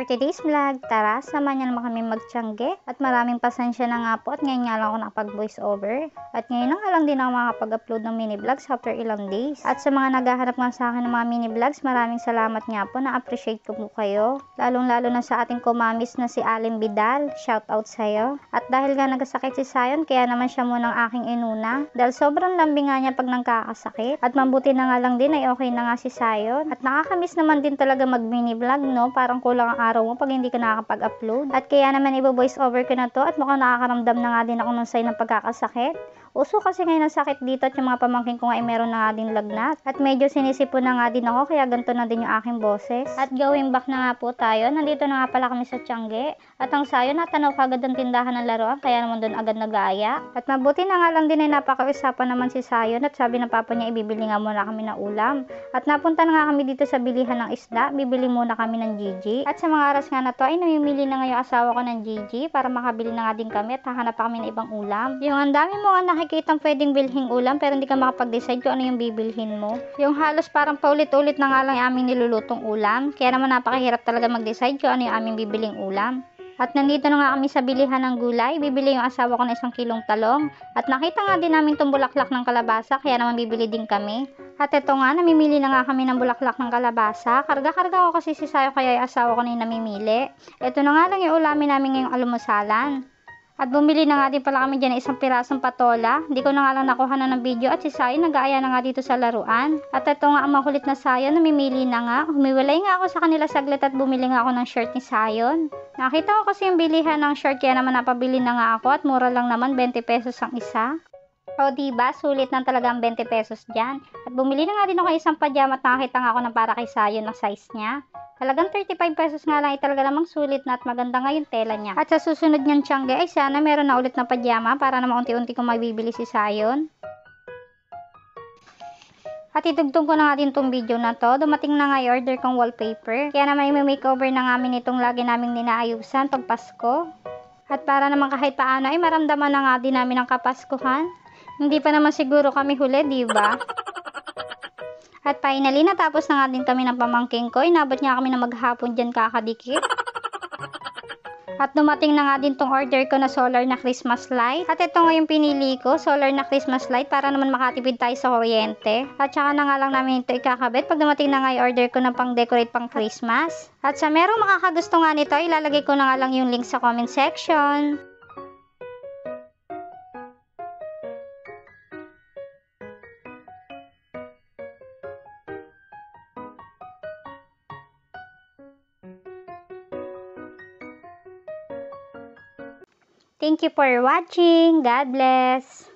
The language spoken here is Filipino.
For today's vlog, tara, samahan niyo naman kami magtiyangge at maraming pasensya na nga po at ngayon nga lang ako nakapag-voice over. At ngayon na nga lang din ako makapag-upload ng mini vlogs after ilang days. At sa mga naghahanap nga sa akin ng mga mini vlogs, maraming salamat nga po, na-appreciate ko po kayo. Lalong-lalo na sa ating kumamis na si Alin Bidal, shout out sa'yo. At dahil nga nagkasakit si Sayon, kaya naman siya munang aking inuna. Dahil sobrang lambing nga niya pag nagkakasakit. At mabuti na nga lang din ay okay na nga si Sayon. At nakakamiss naman din talaga mag mini vlog, no? Parang kulang ang araw mo pag hindi ka nakakapag-upload. At kaya naman i-voice over ko na to at mukhang nakakaramdam na nga din ako ng sign ng pagkakasakit. Uso kasi ngayon ang sakit dito at yung mga pamangkin ko nga ay meron na nga din lagnat. At medyo sinisipon na nga din ako kaya ganito na din yung aking boses. At going back na nga po tayo. Nandito na nga pala kami sa Tiangge. At ang Sayon natanaw kagad ang tindahan ng laruan kaya naman doon agad nag-aaya. At mabuti na nga lang din ay napakausapan naman si Sayon at sabi ng papa niya ibibili nga muna kami ng ulam. At napunta na nga kami dito sa bilihan ng isda. Bibili muna kami ng Gigi. At sa mga oras nga na to ay namimili na nga yung asawa ko ng Gigi para makabili na nga din kami at hahanap pa kami ng ibang ulam. Yung ang dami mo nga nakikitang pwedeng bilhing ulam pero hindi ka makapag-decide kung ano yung bibilhin mo. Yung halos parang paulit-ulit na nga lang yung aming nilulutong ulam. Kaya naman napakahirap talaga mag-decide kung ano yung aming bibiling ulam. At nandito na nga kami sa bilihan ng gulay. Bibili yung asawa ko ng 1 kilong talong. At nakita nga din namin itong bulaklak ng kalabasa kaya naman bibili din kami. At ito nga, namimili na nga kami ng bulaklak ng kalabasa. Karga-karga ko kasi si Sayo kaya yung asawa ko na yung namimili. Ito na nga lang yung ulamin namin ngayong almusalan. At bumili na nga din pala kami dyan ng 1 pirasong patola. Hindi ko na nga lang nakuha na ng video at si Sayon nag-aaya na nga dito sa laruan. At ito nga ang makulit na Sayon, namimili na nga. Humiwalay nga ako sa kanila saglit at bumili nga ako ng shirt ni Sayon. Nakita ko kasi yung bilihan ng shirt kaya naman napabili na nga ako at mura lang naman 20 pesos ang isa. O diba, sulit na talaga ang 20 pesos dyan. At bumili na nga din ako isang pajama at nakakita nga ako ng para kay Sayon na size niya. Talagang 35 pesos nga lang ay talaga namang sulit na at maganda nga yung tela niya. At sa susunod niyang Tiangge ay sana meron na ulit na pajama para naman unti-unti kong mabibili si Sayon. At itugtong ko na nga din tong video na to. Dumating na nga yung order kong wallpaper. Kaya naman may makeover na nga namin itong lagi naming ninaayusan pag Pasko. At para naman kahit paano ay maramdaman na nga din namin ang kapaskuhan. Hindi pa naman siguro kami huli, diba? At finally, natapos na nga din kami ng pamangking ko. Inabot niya kami na maghapon dyan kakadikit. At dumating na nga din tong order ko na solar na Christmas light. At ito nga yung pinili ko, solar na Christmas light para naman makatipid tayo sa kuryente. At saka na nga lang namin ito ikakabit pag dumating na nga yung order ko ng pang-decorate pang Christmas. At sa merong makakagusto nga nito, ilalagay ko na nga lang yung link sa comment section. Thank you for watching. God bless.